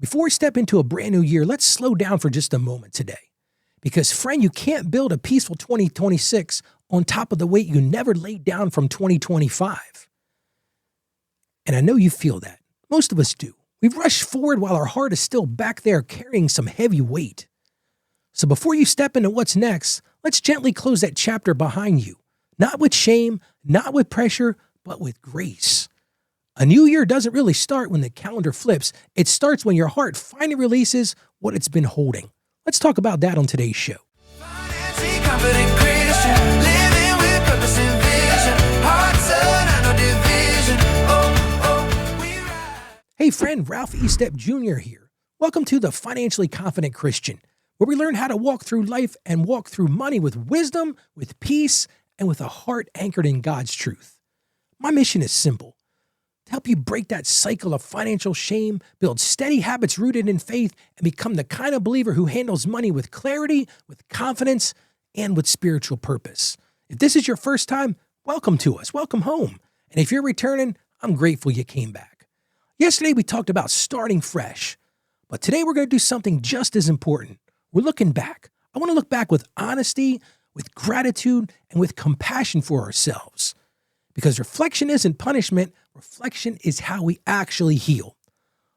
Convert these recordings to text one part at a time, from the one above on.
Before we step into a brand new year, let's slow down for just a moment today. Because, friend, you can't build a peaceful 2026 on top of the weight you never laid down from 2025. And I know you feel that. Most of us do. We rush forward while our heart is still back there carrying some heavy weight. So before you step into what's next, let's gently close that chapter behind you. Not with shame, not with pressure, but with grace. A new year doesn't really start when the calendar flips. It starts when your heart finally releases what it's been holding. Let's talk about that on today's show. Hey friend, Ralph Estep Jr. here. Welcome to the Financially Confident Christian, where we learn how to walk through life and walk through money with wisdom, with peace, and with a heart anchored in God's truth. My mission is simple: to help you break that cycle of financial shame, build steady habits rooted in faith, and become the kind of believer who handles money with clarity, with confidence, and with spiritual purpose. If this is your first time, welcome to us. Welcome home. And if you're returning, I'm grateful you came back. Yesterday, we talked about starting fresh. But today, we're going to do something just as important. We're looking back. I want to look back with honesty, with gratitude, and with compassion for ourselves. Because reflection isn't punishment, reflection is how we actually heal.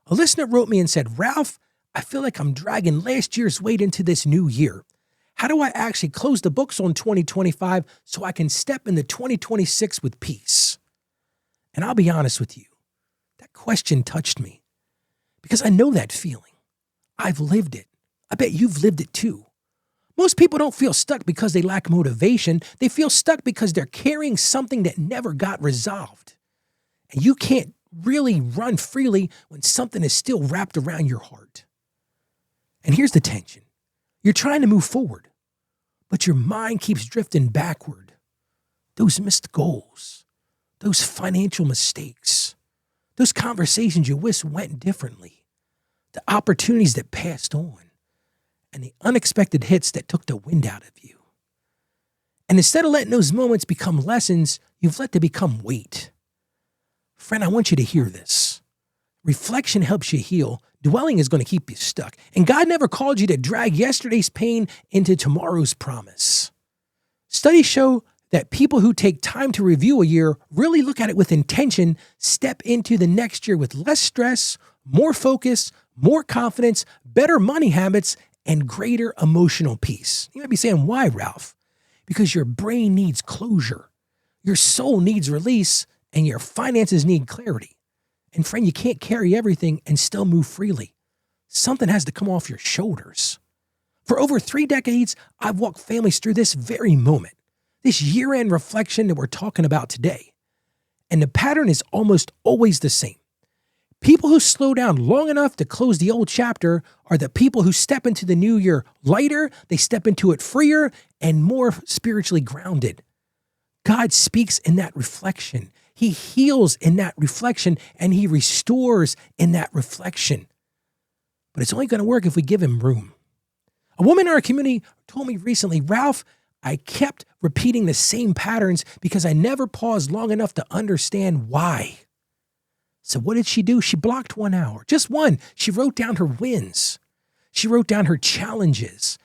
A listener wrote me and said, Ralph, I feel like I'm dragging last year's weight into this new year. How do I actually close the books on 2025 so I can step into 2026 with peace? And I'll be honest with you, that question touched me because I know that feeling. I've lived it. I bet you've lived it too. Most people don't feel stuck because they lack motivation. They feel stuck because they're carrying something that never got resolved. And you can't really run freely when something is still wrapped around your heart. And here's the tension. You're trying to move forward, but your mind keeps drifting backward. Those missed goals, those financial mistakes, those conversations you wish went differently, the opportunities that passed on, and the unexpected hits that took the wind out of you. And instead of letting those moments become lessons, you've let them become weight. Friend, I want you to hear this. Reflection helps you heal. Dwelling is going to keep you stuck. And God never called you to drag yesterday's pain into tomorrow's promise. Studies show that people who take time to review a year, really look at it with intention, step into the next year with less stress, more focus, more confidence, better money habits, and greater emotional peace. You might be saying, why, Ralph? Because your brain needs closure, your soul needs release, and your finances need clarity. And friend, you can't carry everything and still move freely. Something has to come off your shoulders. For over 3 decades, I've walked families through this very moment, this year-end reflection that we're talking about today. And the pattern is almost always the same. People who slow down long enough to close the old chapter are the people who step into the new year lighter, they step into it freer, and more spiritually grounded. God speaks in that reflection. He heals in that reflection, and He restores in that reflection. But it's only going to work if we give Him room. A woman in our community told me recently, Ralph, I kept repeating the same patterns because I never paused long enough to understand why. So what did she do? She blocked 1 hour, just one. She wrote down her wins. She wrote down her challenges,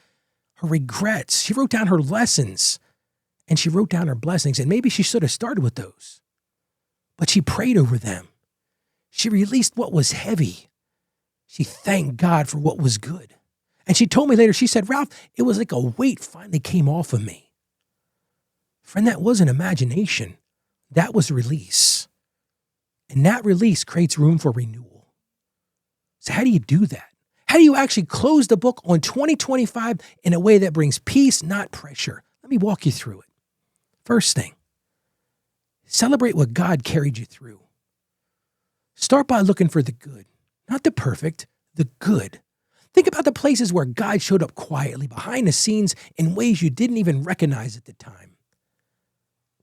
her regrets. She wrote down her lessons, and she wrote down her blessings. And maybe she should have started with those, but she prayed over them. She released what was heavy. She thanked God for what was good. And she told me later, she said, Ralph, it was like a weight finally came off of me. Friend, that wasn't imagination. That was release. And that release creates room for renewal. So how do you do that? How do you actually close the book on 2025 in a way that brings peace, not pressure? Let me walk you through it. First thing, celebrate what God carried you through. Start by looking for the good, not the perfect, the good. Think about the places where God showed up quietly behind the scenes in ways you didn't even recognize at the time.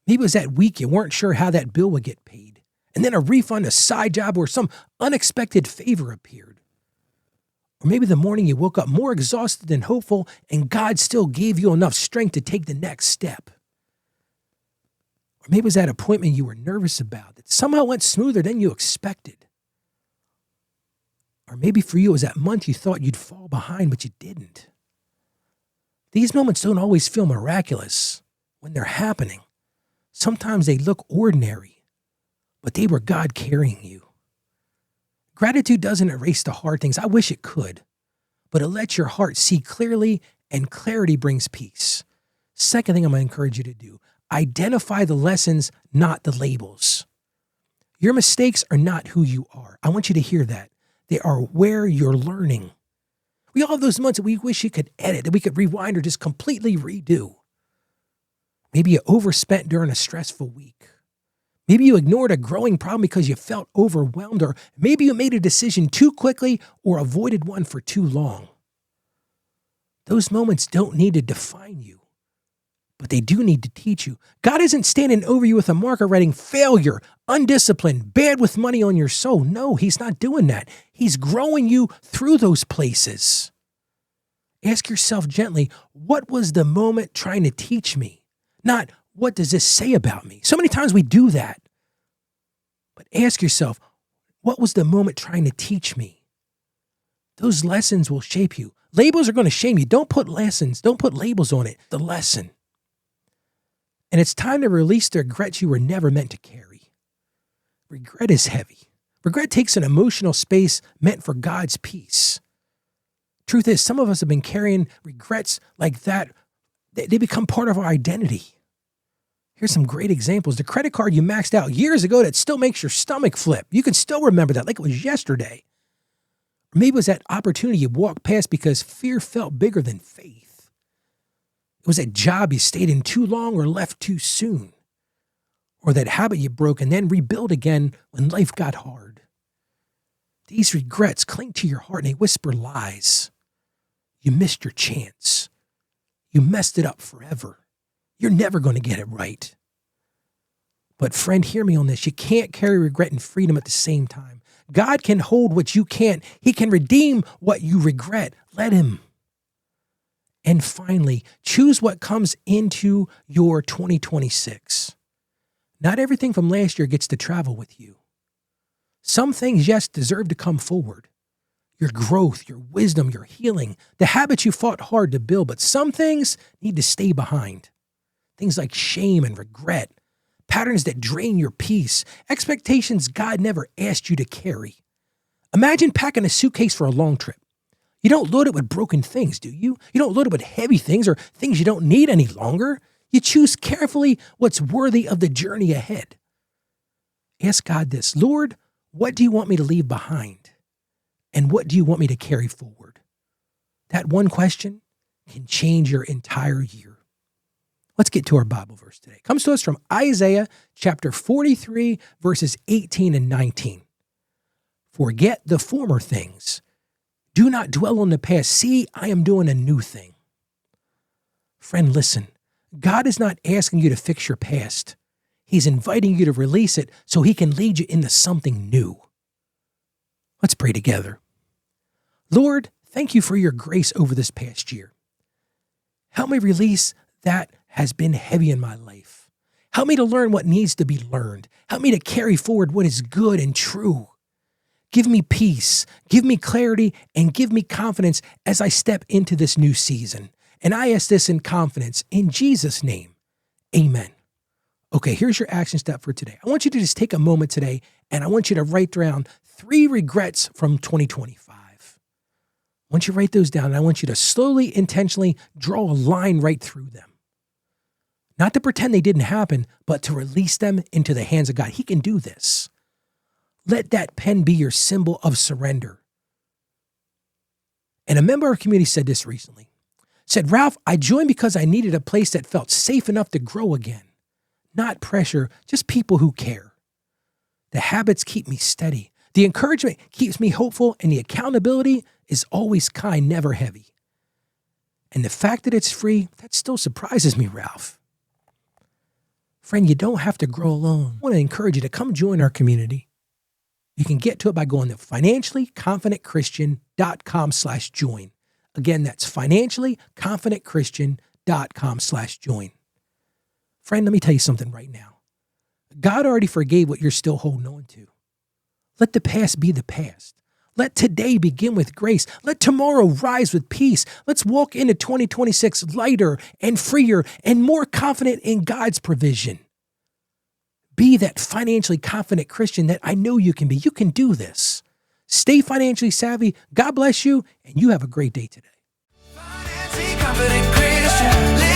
Maybe it was that week you weren't sure how that bill would get paid, and then a refund, a side job, or some unexpected favor appeared. Or maybe the morning you woke up more exhausted than hopeful, and God still gave you enough strength to take the next step. Or maybe it was that appointment you were nervous about that somehow went smoother than you expected. Or maybe for you, it was that month you thought you'd fall behind, but you didn't. These moments don't always feel miraculous when they're happening. Sometimes they look ordinary, but they were God carrying you. Gratitude doesn't erase the hard things. I wish it could, but it lets your heart see clearly, and clarity brings peace. Second thing I'm going to encourage you to do, identify the lessons, not the labels. Your mistakes are not who you are. I want you to hear that. They are where you're learning. We all have those months that we wish you could edit, that we could rewind or just completely redo. Maybe you overspent during a stressful week. Maybe you ignored a growing problem because you felt overwhelmed, or maybe you made a decision too quickly or avoided one for too long. Those moments don't need to define you, but they do need to teach you. God isn't standing over you with a marker writing failure, undisciplined, bad with money on your soul. No, he's not doing that. He's growing you through those places. Ask yourself gently, what was the moment trying to teach me? Not, what does this say about me? So many times we do that. But ask yourself, what was the moment trying to teach me? Those lessons will shape you. Labels are going to shame you. Don't put labels on it. The lesson. And it's time to release the regrets you were never meant to carry. Regret is heavy. Regret takes an emotional space meant for God's peace. Truth is, some of us have been carrying regrets like that. They become part of our identity. Here's some great examples. The credit card you maxed out years ago that still makes your stomach flip. You can still remember that like it was yesterday. Or maybe it was that opportunity you walked past because fear felt bigger than faith. It was that job you stayed in too long or left too soon. Or that habit you broke and then rebuilt again when life got hard. These regrets cling to your heart and they whisper lies. You missed your chance. You messed it up forever. You're never going to get it right. But friend, hear me on this. You can't carry regret and freedom at the same time. God can hold what you can't. He can redeem what you regret. Let him. And finally, choose what comes into your 2026. Not everything from last year gets to travel with you. Some things, yes, deserve to come forward. Your growth, your wisdom, your healing, the habits you fought hard to build, but some things need to stay behind. Things like shame and regret, patterns that drain your peace, expectations God never asked you to carry. Imagine packing a suitcase for a long trip. You don't load it with broken things, do you? You don't load it with heavy things or things you don't need any longer. You choose carefully what's worthy of the journey ahead. Ask God this, Lord, what do you want me to leave behind? And what do you want me to carry forward? That one question can change your entire year. Let's get to our Bible verse today. It comes to us from Isaiah chapter 43, verses 18 and 19. Forget the former things. Do not dwell on the past. See, I am doing a new thing. Friend, listen. God is not asking you to fix your past. He's inviting you to release it so he can lead you into something new. Let's pray together. Lord, thank you for your grace over this past year. Help me release that has been heavy in my life. Help me to learn what needs to be learned. Help me to carry forward what is good and true. Give me peace, give me clarity, and give me confidence as I step into this new season. And I ask this in confidence in Jesus' name. Amen. Okay, here's your action step for today. I want you to just take a moment today and I want you to write down 3 regrets from 2025. I want you to write those down and I want you to slowly, intentionally draw a line right through them. Not to pretend they didn't happen, but to release them into the hands of God. He can do this. Let that pen be your symbol of surrender. And a member of our community said this recently. Said, Ralph, I joined because I needed a place that felt safe enough to grow again. Not pressure, just people who care. The habits keep me steady. The encouragement keeps me hopeful, and the accountability is always kind, never heavy. And the fact that it's free, that still surprises me, Ralph. Friend, you don't have to grow alone. I want to encourage you to come join our community. You can get to it by going to financiallyconfidentchristian.com/join. Again, that's financiallyconfidentchristian.com/join. Friend, let me tell you something right now. God already forgave what you're still holding on to. Let the past be the past. Let today begin with grace. Let tomorrow rise with peace. Let's walk into 2026 lighter and freer and more confident in God's provision. Be that financially confident Christian that I know you can be. You can do this. Stay financially savvy. God bless you, and you have a great day today. Financially confident Christian.